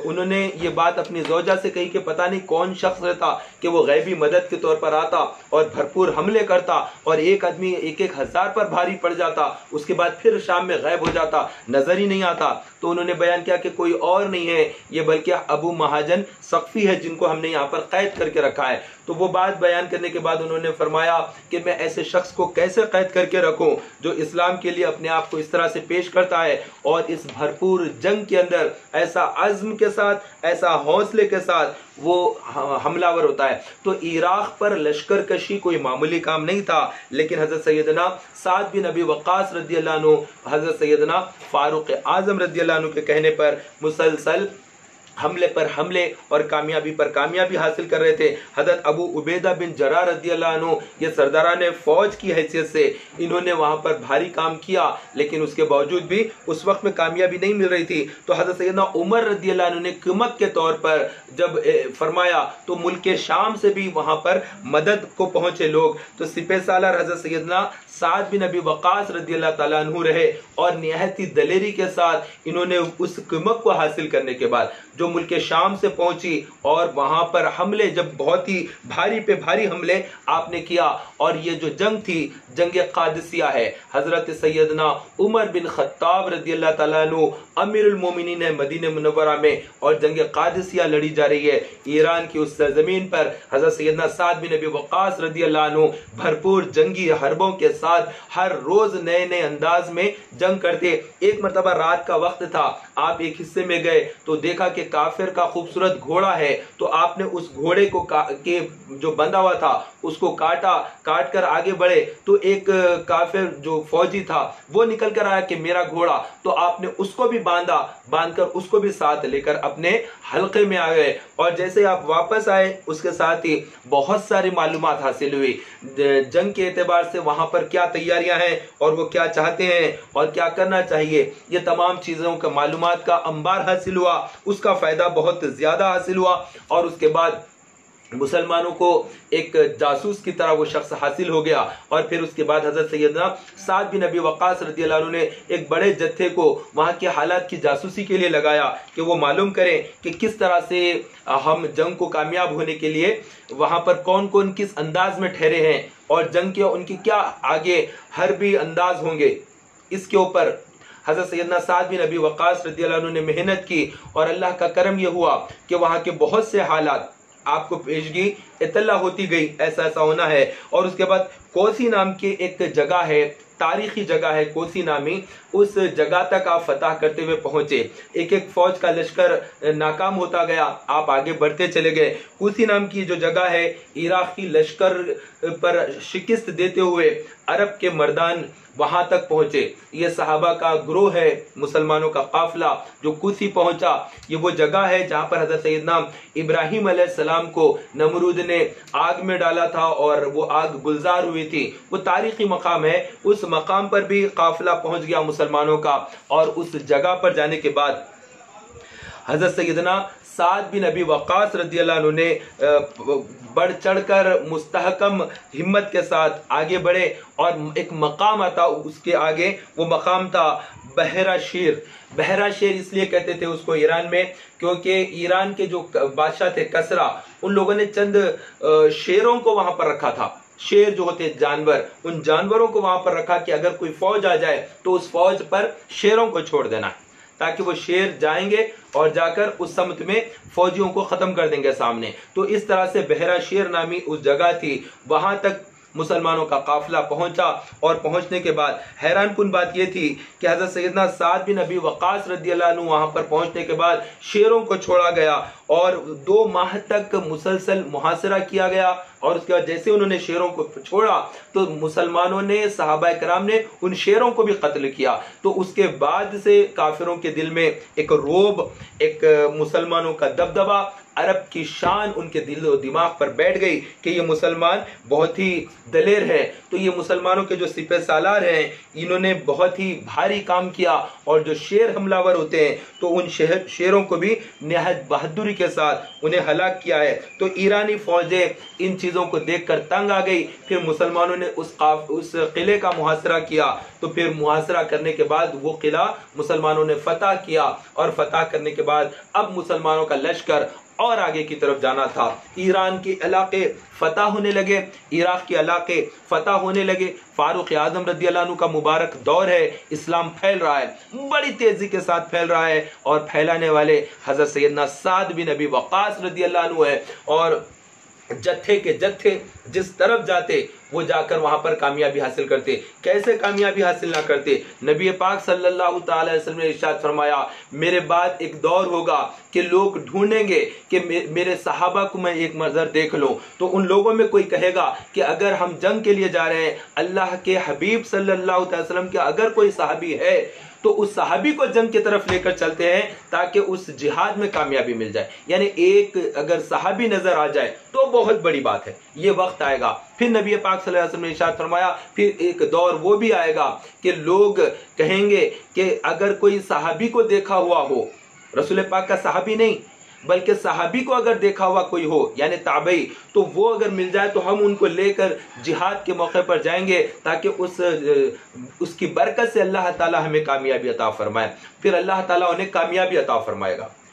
انہوں نے یہ بات اپنی زوجہ سے کہی کہ پتہ نہیں کون شخص رہتا کہ وہ غیبی مدد کے طور پر آتا اور بھرپور حملے کرتا، اور ایک آدمی 1,000 پر بھاری پڑ جاتا، اس کے بعد پھر شام میں غائب ہو جاتا، نظر ہی نہیں آتا. تو انہوں نے بیان کیا کہ کوئی اور نہیں ہے یہ، بلکہ ابو مہاجن ثقفی ہے جن کو ہم نے یہاں پر قید کر کے رکھا ہے. تو وہ بات بیان کرنے کے بعد انہوں نے فرمایا کہ میں ایسے شخص کو کیسے قید کر کے رکھوں جو اسلام کے لیے اپنے آپ کو اس طرح سے پیش کرتا ہے، اور اس بھرپور جنگ کے اندر ایسا عزم کے ساتھ، ایسا حوصلے کے ساتھ وہ حملہ ور ہوتا ہے. تو عراق پر لشکر کشی کوئی معمولی کام نہیں تھا، لیکن حضرت سیدنا سعد بن ابی وقاص رضی اللہ عنہ حضرت سیدنا فاروق اعظم رضی اللہ عنہ کے کہنے پر مسلسل حملے پر حملے اور کامیابی پر کامیابی حاصل کر رہے تھے. حضرت ابو عبیدہ بن جراح رضی اللہ عنہ یہ سرداران فوج کی حیثیت سے انہوں نے وہاں پر بھاری کام کیا، لیکن اس کے باوجود بھی اس وقت میں کامیابی نہیں مل رہی تھی. تو حضرت سیدنا عمر رضی اللہ عنہ نے کمک کے طور پر جب فرمایا تو ملک شام سے بھی وہاں پر مدد کو پہنچے لوگ. تو سپہ سالار حضرت سیدنا سعد بن ابی وقاص رضی اللہ تعالیٰ عنہ رہے، اور نہایت ہی دلیری کے ساتھ انہوں نے اس کمک کو حاصل کرنے کے بعد جو ملک شام سے پہنچی اور وہاں پر حملے جب بہت ہی بھاری پہ بھاری حملے آپ نے کیا، اور یہ جو جنگ تھی جنگ قادسیہ ہے، حضرت سیدنا عمر بن خطاب رضی اللہ تعالیٰ عنہ امیر المومنین مدینہ منورہ میں، اور جنگ قادسیہ لڑی جا رہی ہے ایران کی اس سرزمین پر۔ حضرت سیدنا سعد بن ابی وقاص رضی اللہ عنہ بھرپور جنگی حربوں کے ساتھ ہر روز نئے نئے انداز میں جنگ کرتے۔ ایک مرتبہ رات کا وقت تھا، آپ ایک حصے میں گئے تو دیکھا کہ کافر کا خوبصورت گھوڑا ہے، تو آپ نے اس گھوڑے کو کے جو بندھا ہوا تھا اس کو کاٹ کر آگے بڑھے، تو ایک کافر جو فوجی تھا وہ نکل کر آیا کہ میرا گھوڑا، تو آپ نے اس کو بھی باندھ کر اس کو بھی ساتھ لے کر اپنے حلقے میں آ گئے، اور جیسے آپ واپس آئے اس کے ساتھ ہی بہت ساری معلومات حاصل ہوئی جنگ کے اعتبار سے، وہاں پر کیا تیاریاں ہیں اور وہ کیا چاہتے ہیں اور کیا کرنا چاہیے، یہ تمام چیزوں کا معلومات کا انبار حاصل ہوا، اس کا فائدہ بہت زیادہ حاصل ہوا۔ اور اس کے بعد مسلمانوں کو ایک جاسوس کی طرح وہ شخص حاصل ہو گیا، اور پھر اس کے بعد حضرت سیدنا سعد بن ابی وقاص رضی اللہ عنہ نے ایک بڑے جتھے کو وہاں کے حالات کی جاسوسی کے لیے لگایا کہ وہ معلوم کریں کہ کس طرح سے ہم جنگ کو کامیاب ہونے کے لیے وہاں پر کون کون کس انداز میں ٹھہرے ہیں، اور جنگ کے ان کی کیا آگے حربی انداز ہوں گے۔ اس کے اوپر حضرت سیدنا سعد بن ابی وقاص رضی اللہ عنہ نے محنت کی، اور اللہ کا کرم یہ ہوا کہ وہاں کے بہت سے حالات آپ کو پیشگی اطلاع ہوتی گئی ایسا ایسا ہونا ہے۔ اور اس کے بعد کوسی نام کی ایک جگہ ہے، تاریخی جگہ ہے کوسی نامی، اس جگہ تک آپ فتح کرتے ہوئے پہنچے، ایک ایک فوج کا لشکر ناکام ہوتا گیا، آپ آگے بڑھتے چلے گئے۔ کوسی نام کی جو جگہ ہے، عراقی لشکر پر شکست دیتے ہوئے عرب کے مردان وہاں تک پہنچے۔ یہ صحابہ کا گروہ ہے، مسلمانوں کا قافلہ جو کوسی پہنچا۔ یہ وہ جگہ ہے جہاں پر حضرت سیدنا ابراہیم علیہ السلام کو نمرود نے آگ میں ڈالا تھا اور وہ آگ گلزار ہوئی تھی، وہ تاریخی مقام ہے۔ اس مقام پر بھی قافلہ پہنچ گیا مسلمانوں کا، اور اس جگہ پر جانے کے بعد حضرت سیدنا سعد بن ابی وقاص رضی اللہ عنہ نے بڑھ چڑھ کر مستحکم ہمت کے ساتھ آگے بڑھے، اور ایک مقام آتا اس کے آگے، وہ مقام تھا بحیرہ شیر۔ بحیرہ شیر اس لیے کہتے تھے اس کو ایران میں کیونکہ ایران کے جو بادشاہ تھے کسرا، ان لوگوں نے چند شیروں کو وہاں پر رکھا تھا۔ شیر جو ہوتے جانور، ان جانوروں کو وہاں پر رکھا کہ اگر کوئی فوج آ جائے تو اس فوج پر شیروں کو چھوڑ دینا ہے، تاکہ وہ شیر جائیں گے اور جا کر اس سمت میں فوجیوں کو ختم کر دیں گے سامنے۔ تو اس طرح سے بحیرہ شیر نامی اس جگہ تھی، وہاں تک مسلمانوں کا قافلہ پہنچا، اور پہنچنے کے بعد حیران کن بات یہ تھی کہ حضرت سیدنا سعد بن ابی وقاص رضی اللہ عنہ وہاں پر پہنچنے کے بعد شیروں کو چھوڑا گیا، اور 2 ماہ تک مسلسل محاصرہ کیا گیا، اور اس کے بعد جیسے انہوں نے شیروں کو چھوڑا تو مسلمانوں نے، صحابہ کرام نے ان شیروں کو بھی قتل کیا۔ تو اس کے بعد سے کافروں کے دل میں ایک روب، ایک مسلمانوں کا دبدبہ، عرب کی شان ان کے دل و دماغ پر بیٹھ گئی کہ یہ مسلمان بہت ہی دلیر ہے۔ تو یہ مسلمانوں کے جو سپہ سالار ہیں، انہوں نے بہت ہی بھاری کام کیا، اور جو شیر حملہ ور ہوتے ہیں تو ان شیروں کو بھی نہایت بہادری کے ساتھ انہیں ہلاک کیا ہے۔ تو ایرانی فوجیں ان چیزوں کو دیکھ کر تنگ آ گئی، پھر مسلمانوں نے اس قلعے کا محاصرہ کیا۔ تو پھر محاصرہ کرنے کے بعد وہ قلعہ مسلمانوں نے فتح کیا، اور فتح کرنے کے بعد اب مسلمانوں کا لشکر اور آگے کی طرف جانا تھا۔ ایران کے علاقے فتح ہونے لگے، عراق کے علاقے فتح ہونے لگے۔ فاروق اعظم رضی اللہ عنہ کا مبارک دور ہے، اسلام پھیل رہا ہے، بڑی تیزی کے ساتھ پھیل رہا ہے، اور پھیلانے والے حضرت سیدنا سعد بن ابی وقاص رضی اللہ عنہ ہے۔ اور جتھے کے جتھے جس طرف جاتے وہ جا کر وہاں پر کامیابی حاصل کرتے۔ کیسے کامیابی حاصل نہ کرتے؟ نبی پاک صلی اللہ تعالی علیہ وسلم نے ارشاد فرمایا، میرے بعد ایک دور ہوگا کہ لوگ ڈھونڈیں گے کہ میرے صحابہ کو میں ایک نظر دیکھ لوں۔ تو ان لوگوں میں کوئی کہے گا کہ اگر ہم جنگ کے لیے جا رہے ہیں، اللہ کے حبیب صلی اللہ علیہ وسلم کے اگر کوئی صحابی ہے تو اس صحابی کو جنگ کی طرف لے کر چلتے ہیں تاکہ اس جہاد میں کامیابی مل جائے۔ یعنی ایک اگر صحابی نظر آ جائے تو بہت بڑی بات ہے، یہ وقت آئے گا۔ پھر نبی پاک صلی اللہ علیہ وسلم نے ارشاد فرمایا، پھر ایک دور وہ بھی آئے گا کہ لوگ کہیں گے کہ اگر کوئی صحابی کو دیکھا ہوا ہو، رسول پاک کا صحابی نہیں بلکہ صحابی کو اگر دیکھا ہوا کوئی ہو یعنی تابعی، تو وہ اگر مل جائے تو ہم ان کو لے کر جہاد کے موقع پر جائیں گے تاکہ اس کی برکت سے اللہ تعالی ہمیں کامیابی عطا فرمائے۔ پھر اللہ تعالیٰ انہیں کامیابی عطا فرمائے گا۔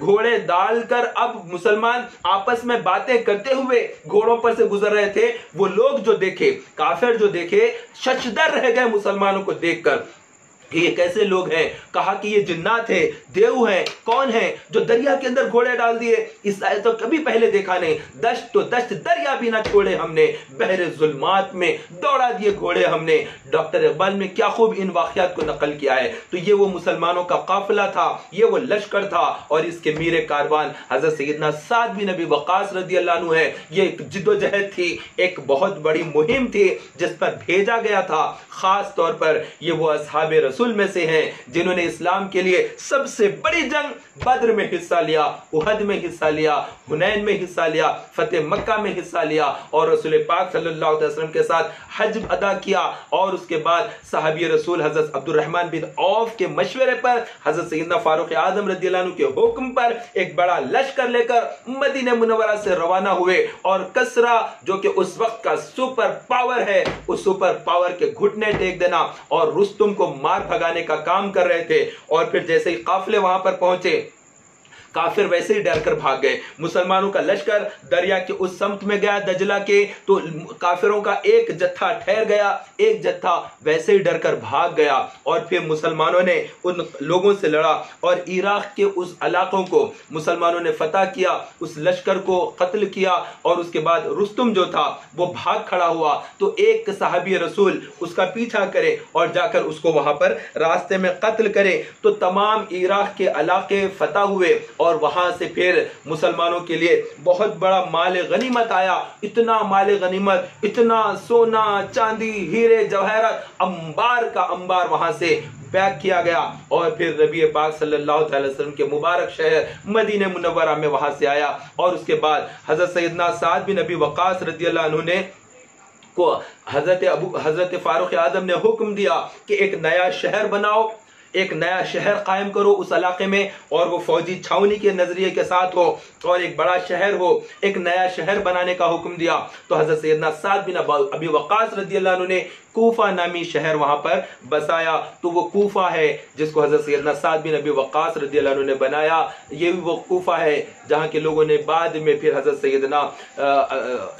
گھوڑے ڈال کر اب مسلمان آپس میں باتیں کرتے ہوئے گھوڑوں پر سے گزر رہے تھے. وہ لوگ جو دیکھے, کافر جو دیکھے, ششدر رہ گئے مسلمانوں کو دیکھ کر کہ یہ کیسے لوگ ہیں. کہا کہ یہ جنات ہیں, دیو ہیں, کون ہیں جو دریا کے اندر گھوڑے ڈال دیے؟ اس آیت تو کبھی پہلے دیکھا نہیں. دشت تو دشت, دریا بھی نہ چھوڑے ہم نے, بحر ظلمات میں دوڑا دیے گھوڑے ہم نے. ڈاکٹر اقبال نے کیا خوب ان واقعات کو نقل کیا ہے. تو یہ وہ مسلمانوں کا قافلہ تھا, یہ وہ لشکر تھا, اور اس کے میر کاروان حضرت سیدنا سعد بن ابی وقاص رضی اللہ عنہ ہے. یہ ایک جد و جہد تھی, ایک بہت بڑی مہم تھی جس پر بھیجا گیا تھا. خاص طور پر یہ وہ اصحاب رسول میں سے ہیں جنہوں نے اسلام کے لیے سب سے بڑی جنگ بدر میں حصہ لیا, احد میں حصہ لیا, حنین میں حصہ لیا, فتح مکہ میں حصہ لیا, اور رسول پاک صلی اللہ علیہ وسلم کے ساتھ حج ادا کیا. اور اس کے بعد صحابی رسول حضرت عبد الرحمن بن عوف کے مشورے پر, حضرت سیدنا فاروق اعظم رضی اللہ عنہ کے حکم پر ایک بڑا لشکر لے کر مدینہ منورہ سے روانہ ہوئے. اور کسرا جو کہ اس وقت کا سپر پاور ہے, اس سپر پاور کے گھٹنے ٹیک دینا اور رستم کو مار بھگانے کا کام کر رہے تھے. اور پھر جیسے ہی قافلے وہاں پر پہنچے, کافر ویسے ہی ڈر کر بھاگ گئے. مسلمانوں کا لشکر دریا کے اس سمت میں گیا دجلہ کے, تو کافروں کا ایک جتھا ٹھہر گیا, ایک جتھا ویسے ہی ڈر کر بھاگ گیا. اور پھر مسلمانوں نے ان لوگوں سے لڑا اور عراق کے اس علاقوں کو مسلمانوں نے فتح کیا, اس لشکر کو قتل کیا. اور اس کے بعد رستم جو تھا وہ بھاگ کھڑا ہوا, تو ایک صحابی رسول اس کا پیچھا کرے اور جا کر اس کو وہاں پر راستے میں قتل کرے. تو تمام عراق کے علاقے فتح ہوئے, اور وہاں سے پھر مسلمانوں کے لیے بہت بڑا مال غنیمت آیا. اتنا مال غنیمت, اتنا سونا چاندی ہیرے جواہرات, انبار کا انبار وہاں سے پیک کیا گیا. اور پھر نبی پاک صلی اللہ علیہ وسلم کے مبارک شہر مدینہ منورہ میں وہاں سے آیا. اور اس کے بعد حضرت سیدنا سعد بن ابی وقاص رضی اللہ عنہ نے کو حضرت فاروق اعظم نے حکم دیا کہ ایک نیا شہر بناؤ, ایک نیا شہر قائم کرو اس علاقے میں, اور وہ فوجی چھاونی کے نظریے کے ساتھ ہو, اور ایک بڑا شہر ہو. ایک نیا شہر بنانے کا حکم دیا. تو حضرت سیدنا سعد بن ابی وقاص رضی اللہ عنہ نے کوفہ نامی شہر وہاں پر بسایا. تو وہ کوفہ ہے جس کو حضرت سیدنا سعد بن ابی وقاص رضی اللہ عنہ نے بنایا. یہ بھی وہ کوفہ ہے جہاں کے لوگوں نے بعد میں پھر حضرت سیدنا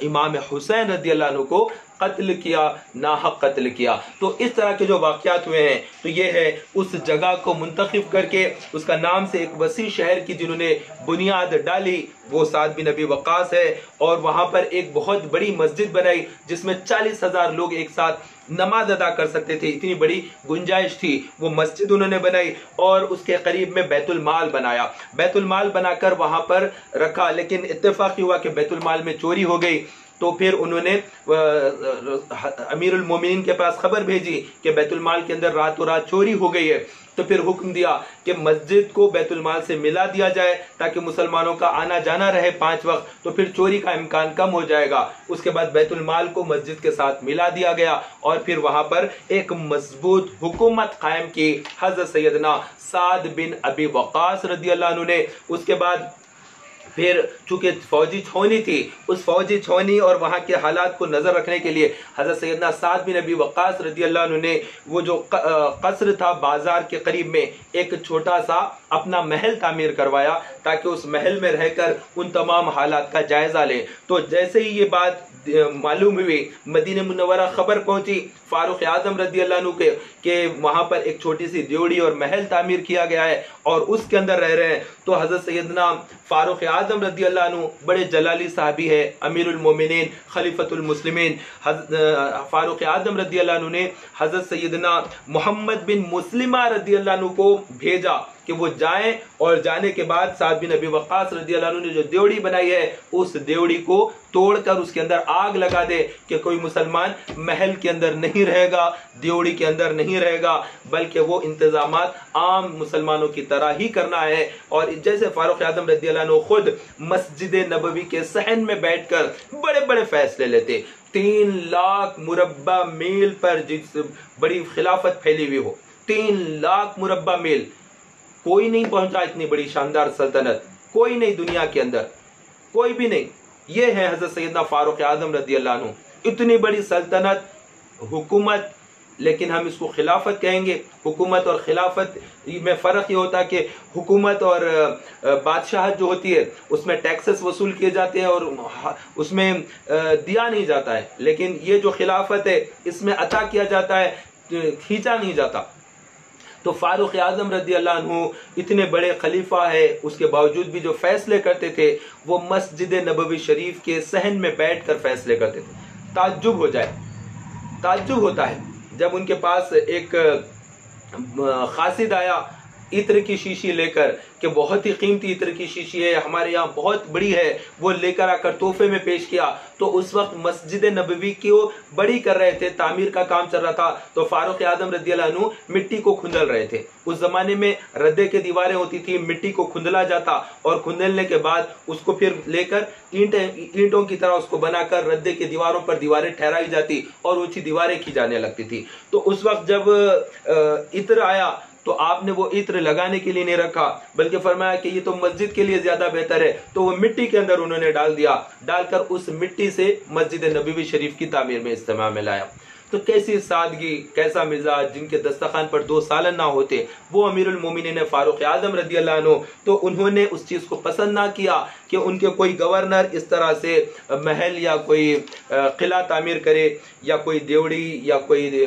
امام حسین رضی اللہ عنہ کو قتل کیا, ناحق قتل کیا. تو اس طرح کے جو واقعات ہوئے ہیں, تو یہ ہے اس جگہ کو منتخب کر کے اس کا نام سے ایک وسیع شہر کی جنہوں نے بنیاد ڈالی, وہ سعد بن ابی وقاص ہے. اور وہاں پر ایک بہت بڑی مسجد بنائی جس میں 40,000 لوگ ایک ساتھ نماز ادا کر سکتے تھے, اتنی بڑی گنجائش تھی. وہ مسجد انہوں نے بنائی, اور اس کے قریب میں بیت المال بنایا. بیت المال بنا کر وہاں پر رکھا, لیکن اتفاق ہوا کہ بیت المال میں چوری ہو گئی. تو پھر انہوں نے امیر المومنین کے پاس خبر بھیجی کہ بیت المال کے اندر راتوں رات چوری ہو گئی ہے. تو پھر حکم دیا کہ مسجد کو بیت المال سے ملا دیا جائے تاکہ مسلمانوں کا آنا جانا رہے 5 وقت, تو پھر چوری کا امکان کم ہو جائے گا. اس کے بعد بیت المال کو مسجد کے ساتھ ملا دیا گیا, اور پھر وہاں پر ایک مضبوط حکومت قائم کی حضرت سیدنا سعد بن ابی وقاص رضی اللہ عنہ نے. اس کے بعد پھر چونکہ فوجی چھونی تھی, اس فوجی چھونی اور وہاں کے حالات کو نظر رکھنے کے لیے حضرت سیدنا سعد بن ابی وقاص رضی اللہ عنہ نے وہ جو قصر تھا بازار کے قریب میں ایک چھوٹا سا اپنا محل تعمیر کروایا تاکہ اس محل میں رہ کر ان تمام حالات کا جائزہ لیں. تو جیسے ہی یہ بات معلوم ہوئی, مدینہ منورہ خبر پہنچی فاروق اعظم رضی اللہ عنہ کے کہ وہاں پر ایک چھوٹی سی دیوڑی اور محل تعمیر کیا گیا ہے اور اس کے اندر رہ رہے ہیں. تو حضرت سیدنا فاروق اعظم رضی اللہ عنہ بڑے جلالی صحابی ہے, امیر المومنین, خلیفۃ المسلمین. فاروق اعظم رضی اللہ عنہ نے حضرت سیدنا محمد بن مسلمہ رضی اللہ عنہ کو بھیجا کہ وہ جائیں, اور جانے کے بعد سعد بن ابی وقاص رضی اللہ عنہ نے جو دیوڑی بنائی ہے اس دیوڑی کو توڑ کر اس کے اندر آگ لگا دے کہ کوئی مسلمان محل کے اندر نہیں رہے گا, دیوڑی کے اندر نہیں رہے گا, بلکہ وہ انتظامات عام مسلمانوں کی طرح ہی کرنا ہے. اور جیسے فاروق اعظم رضی اللہ عنہ خود مسجد نبوی کے صحن میں بیٹھ کر بڑے بڑے فیصلے لیتے, 3 لاکھ مربع میل پر جس بڑی خلافت پھیلی ہوئی ہو, 3 لاکھ مربع میل, کوئی نہیں پہنچا اتنی بڑی شاندار سلطنت, کوئی نہیں دنیا کے اندر, کوئی بھی نہیں. یہ ہے حضرت سیدنا فاروق اعظم رضی اللہ عنہ, اتنی بڑی سلطنت, حکومت, لیکن ہم اس کو خلافت کہیں گے۔ حکومت اور خلافت میں فرق یہ ہوتا ہے کہ حکومت اور بادشاہت جو ہوتی ہے اس میں ٹیکسز وصول کیے جاتے ہیں اور اس میں دیا نہیں جاتا ہے، لیکن یہ جو خلافت ہے اس میں عطا کیا جاتا ہے، کھینچا نہیں جاتا۔ تو فاروق اعظم رضی اللہ عنہ اتنے بڑے خلیفہ ہے، اس کے باوجود بھی جو فیصلے کرتے تھے وہ مسجد نبوی شریف کے صحن میں بیٹھ کر فیصلے کرتے تھے۔ تعجب ہوتا ہے جب ان کے پاس ایک قاصد آیا عطر کی شیشی لے کر کہ بہت ہی قیمتی عطر کی شیشی ہے، ہمارے یہاں بہت بڑی ہے، وہ لے کر آ کر تحفے میں پیش کیا۔ تو اس وقت مسجد نبوی کو بڑی کر رہے تھے، تعمیر کا کام چل رہا تھا، تو فاروق اعظم رضی اللہ عنہ مٹی کو کھندل رہے تھے۔ اس زمانے میں ردے کے دیواریں ہوتی تھی، مٹی کو کھندلا جاتا اور کھندلنے کے بعد اس کو پھر لے کر اینٹوں کی طرح اس کو بنا کر ردے کے دیواروں پر دیواریں ٹھہرائی جاتی اور اونچی دیواریں کی جانے لگتی تھی۔ تو اس وقت جب عطر آیا تو آپ نے وہ عطر لگانے کے لیے نہیں رکھا، بلکہ فرمایا کہ یہ تو مسجد کے لیے زیادہ بہتر ہے، تو وہ مٹی کے اندر انہوں نے ڈال دیا، ڈال کر اس مٹی سے مسجد نبوی شریف کی تعمیر میں استعمال میں لایا۔ تو کیسی سادگی، کیسا مزاج، جن کے دسترخوان پر 2 سالن نہ ہوتے وہ امیر المومنین فاروق اعظم رضی اللہ عنہ، تو انہوں نے اس چیز کو پسند نہ کیا کہ ان کے کوئی گورنر اس طرح سے محل یا کوئی قلعہ تعمیر کرے یا کوئی دیوڑی یا کوئی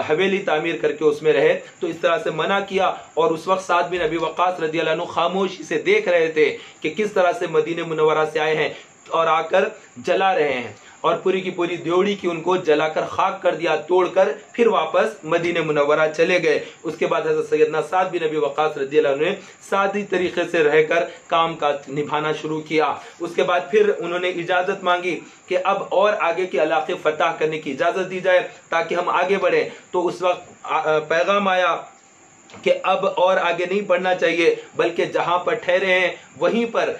حویلی تعمیر کر کے اس میں رہے، تو اس طرح سے منع کیا۔ اور اس وقت سعد بن ابی وقاص رضی اللہ عنہ خاموشی سے دیکھ رہے تھے کہ کس طرح سے مدینہ منورہ سے آئے ہیں اور آ کر جلا رہے ہیں، اور پوری کی پوری دیوڑی کی ان کو جلا کر خاک کر دیا، توڑ کر پھر واپس مدینہ منورہ چلے گئے۔ اس کے بعد حضرت سیدنا سعد بن ابی وقاص رضی اللہ عنہ نے سادی طریقے سے رہ کر کام کاج نبھانا شروع کیا۔ اس کے بعد پھر انہوں نے اجازت مانگی کہ اب اور آگے کے علاقے فتح کرنے کی اجازت دی جائے تاکہ ہم آگے بڑھیں۔ تو اس وقت پیغام آیا کہ اب اور آگے نہیں بڑھنا چاہیے، بلکہ جہاں پر ٹھہرے ہیں وہیں پر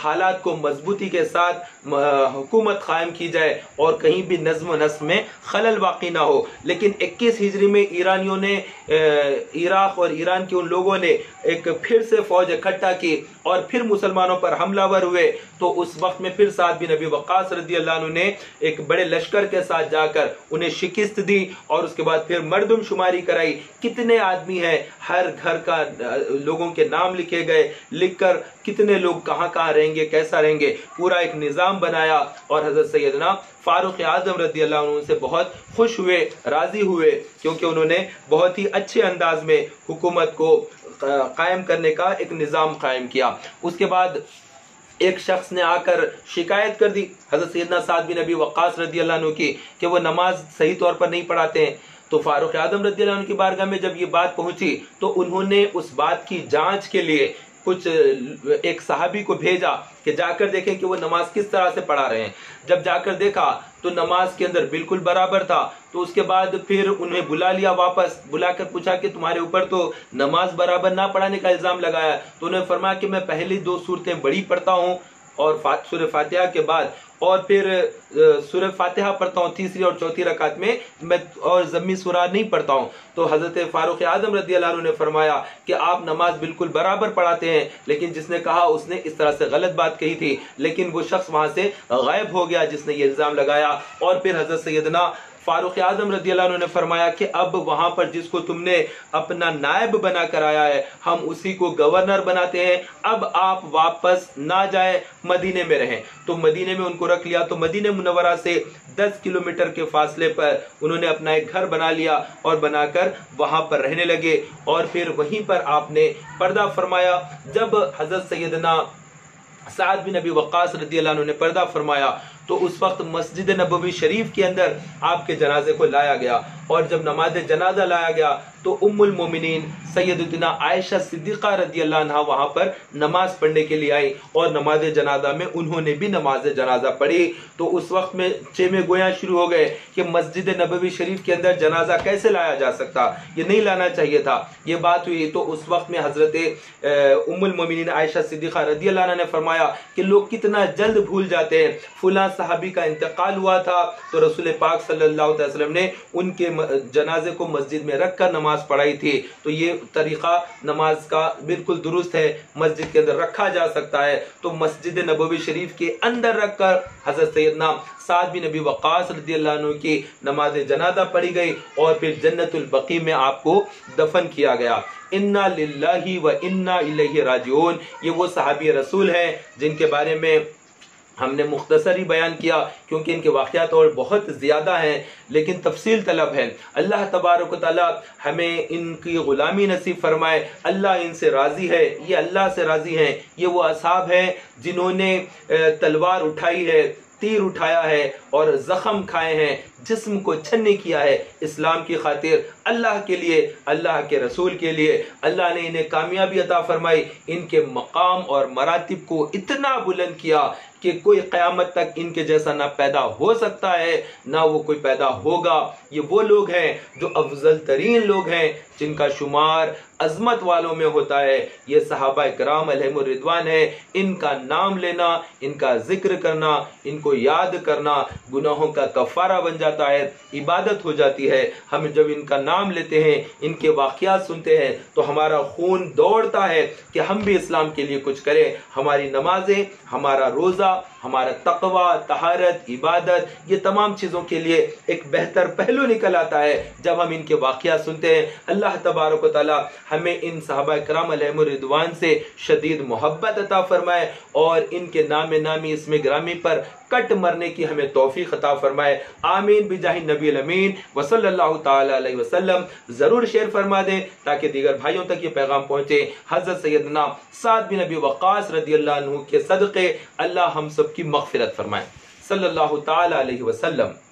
حالات کو مضبوطی کے ساتھ حکومت قائم کی جائے اور کہیں بھی نظم و نسق میں خلل واقع نہ ہو۔ لیکن 21 ہجری میں ایرانیوں نے، عراق اور ایران کے ان لوگوں نے ایک پھر سے فوج اکٹھا کی اور پھر مسلمانوں پر حملہ ور ہوئے۔ تو اس وقت میں پھر سعد بن ابی وقاص رضی اللہ عنہ نے ایک بڑے لشکر کے ساتھ جا کر انہیں شکست دی اور اس کے بعد پھر مردم شماری کرائی، کتنے آدمی ہیں، ہر گھر کا لوگوں کے نام لکھے گئے، لکھ کر کتنے لوگ کہاں کہاں رہیں گے، کیسا رہیں گے، پورا ایک نظام بنایا۔ اور حضرت سیدنا فاروق اعظم رضی اللہ عنہ سے بہت خوش ہوئے، راضی ہوئے، کیونکہ انہوں نے بہت ہی اچھے انداز میں حکومت کو قائم کرنے کا ایک نظام قائم کیا۔ اس کے بعد ایک شخص نے آ کر شکایت کر دی حضرت سیدنا سعد بن ابی وقاص رضی اللہ عنہ کی کہ وہ نماز صحیح طور پر نہیں پڑھاتے ہیں۔ تو فاروق اعظم رضی اللہ عنہ کی بارگاہ میں جب یہ بات پہنچی تو انہوں نے اس بات کی جانچ کے لیے کچھ ایک صحابی کو بھیجا کہ جا کر دیکھیں کہ وہ نماز کس طرح سے پڑھا رہے ہیں۔ جب جا کر دیکھا تو نماز کے اندر بالکل برابر تھا۔ تو اس کے بعد پھر انہیں بلا لیا، واپس بلا کر پوچھا کہ تمہارے اوپر تو نماز برابر نہ پڑھانے کا الزام لگایا۔ تو انہوں نے فرمایا کہ میں پہلی 2 صورتیں بڑی پڑھتا ہوں اور سورہ فاتحہ کے بعد، اور پھر سورہ فاتحہ پڑھتا ہوں تیسری اور چوتھی رکعت میں، میں اور ضمی سورہ نہیں پڑھتا ہوں۔ تو حضرت فاروق اعظم رضی اللہ عنہ نے فرمایا کہ آپ نماز بالکل برابر پڑھاتے ہیں، لیکن جس نے کہا اس نے اس طرح سے غلط بات کہی تھی، لیکن وہ شخص وہاں سے غائب ہو گیا جس نے یہ الزام لگایا۔ اور پھر حضرت سیدنا فاروق اعظم رضی اللہ عنہ نے فرمایا کہ اب وہاں پر جس کو تم نے اپنا نائب بنا کر آیا ہے ہم اسی کو گورنر بناتے ہیں، اب آپ واپس نہ جائیں، مدینے میں رہیں۔ تو مدینے میں ان کو رکھ لیا۔ تو مدینہ منورہ سے 10 کلومیٹر کے فاصلے پر انہوں نے اپنا ایک گھر بنا لیا اور بنا کر وہاں پر رہنے لگے، اور پھر وہیں پر آپ نے پردہ فرمایا۔ جب حضرت سیدنا سعد بن ابی وقاص رضی اللہ عنہ نے پردہ فرمایا تو اس وقت مسجد نبوی شریف کے اندر آپ کے جنازے کو لایا گیا، اور جب نماز جنازہ لایا گیا تو ام المومنین سیدتنا عائشہ صدیقہ رضی اللہ عنہ وہاں پر نماز پڑھنے کے لیے آئی، اور نماز جنازہ میں انہوں نے بھی نماز جنازہ پڑھی۔ تو اس وقت میں چیمے گویاں شروع ہو گئے کہ مسجد نبوی شریف کے اندر جنازہ کیسے لایا جا سکتا، یہ نہیں لانا چاہیے تھا، یہ بات ہوئی۔ تو اس وقت میں حضرت ام المومنین عائشہ صدیقہ رضی اللہ عنہ نے فرمایا کہ لوگ کتنا جلد بھول جاتے ہیں، فلاں صحابی کا انتقال ہوا تھا تو رسول پاک صلی اللہ علیہ وسلم نے ان کے جنازے کو مسجد میں رکھ کر نماز پڑھائی تھی. تو یہ طریقہ نماز کا بالکل درست ہے، مسجد کے اندر رکھا جا سکتا ہے. تو مسجد نبوی شریف کے اندر رکھ کر حضرت سیدنا سعد بن ابی وقاص رضی اللہ عنہ کی نماز جنازہ پڑھی گئی اور پھر جنت البقیع میں آپ کو دفن کیا گیا. انا للہ و انا الیہ راجعون، یہ وہ صحابی رسول ہیں جن کے بارے میں ہم نے مختصر ہی بیان کیا، کیونکہ ان کے واقعات اور بہت زیادہ ہیں لیکن تفصیل طلب ہے. اللہ تبارک و تعالی ہمیں ان کی غلامی نصیب فرمائے. اللہ ان سے راضی ہے، یہ اللہ سے راضی ہیں. یہ وہ اصحاب ہیں جنہوں نے تلوار اٹھائی ہے، تیر اٹھایا ہے اور زخم کھائے ہیں، جسم کو چھنی کیا ہے اسلام کی خاطر، اللہ کے لیے، اللہ کے رسول کے لیے. اللہ نے انہیں کامیابی عطا فرمائی، ان کے مقام اور مراتب کو اتنا بلند کیا کہ کوئی قیامت تک ان کے جیسا نہ پیدا ہو سکتا ہے نہ وہ کوئی پیدا ہوگا. یہ وہ لوگ ہیں جو افضل ترین لوگ ہیں، جن کا شمار عظمت والوں میں ہوتا ہے. یہ صحابہ کرام علیہم الرضوان ہے. ان کا نام لینا، ان کا ذکر کرنا، ان کو یاد کرنا گناہوں کا کفارہ بن جاتا ہے، عبادت ہو جاتی ہے. ہم جب ان کا نام لیتے ہیں، ان کے واقعات سنتے ہیں تو ہمارا خون دوڑتا ہے کہ ہم بھی اسلام کے لیے کچھ کریں. ہماری نمازیں، ہمارا روزہ، ہمارا تقوی، طہارت، عبادت، یہ تمام چیزوں کے لیے ایک بہتر پہلو نکل آتا ہے جب ہم ان کے واقعات سنتے ہیں. اللہ تبارک و تعالی ہمیں ان صحابہ کرام علیہم الرضوان سے شدید محبت عطا فرمائے اور ان کے نام نامی اسم گرامی پر کٹ مرنے کی ہمیں توفیق عطا فرمائے. آمین بجاہ نبی الامین وصلی اللہ تعالی علیہ وسلم. ضرور شیئر فرما دیں تاکہ دیگر بھائیوں تک یہ پیغام پہنچے. حضرت سیدنا سعد بن ابی وقاص رضی اللہ عنہ کے صدقے اللہ ہم سب کی مغفرت فرمائے. صلی اللہ تعالی علیہ وسلم.